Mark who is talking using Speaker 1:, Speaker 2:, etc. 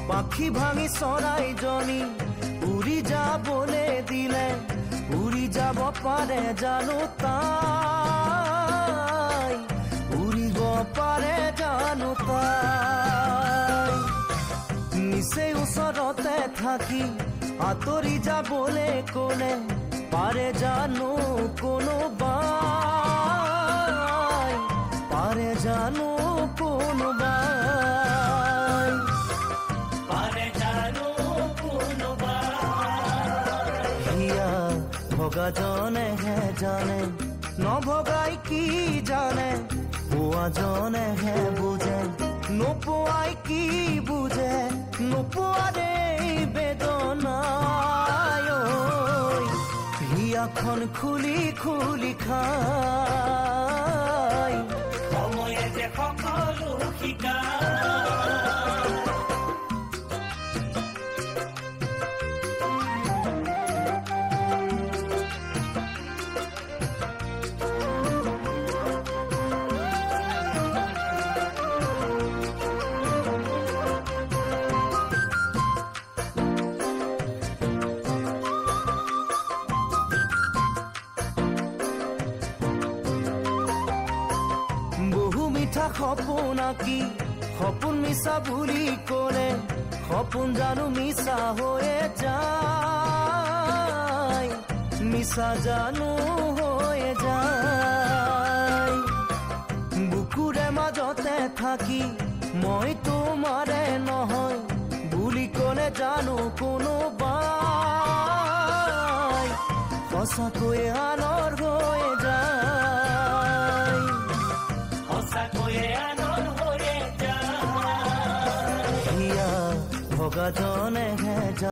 Speaker 1: পাখি ভাঙি চৰাইজনী উৰি যাবলে দিলে উৰি যাব পাৰে জানো তাই উৰিব পাৰে জানো তাই নিচেই ওচৰতে থাকি আঁতৰি যাবলে ক'লে পাৰে জানো কোনোবাই পাৰে জানো কোনোবাই
Speaker 2: পাৰে জানো কোনোবাই
Speaker 1: হিয়া ভগাজনেহে জানে নভগাই কি জানে পোৱাজনেহে বুজে নোপোৱাই কি বুজে নোপোৱাৰে বেদনাই হিয়াখন খুলি খুলি খাই
Speaker 2: সময়ে যে সকলো শিকায়
Speaker 1: মিঠা সপোন আঁকি সপোন মিছা বুলি ক'লে সপোন জানো মিছা হৈয়ে যায় মিছা জানো হৈয়ে যায় বুকুৰে মাজতে থাকি মই তোমাৰে নহয় বুলি ক'লে জানো কোনোবাই সঁচাকৈয়ে আনৰ হৈ যায়
Speaker 2: সঁচাকৈয়ে আনৰ হৈ যায়
Speaker 1: হিয়া ভগাজনেহে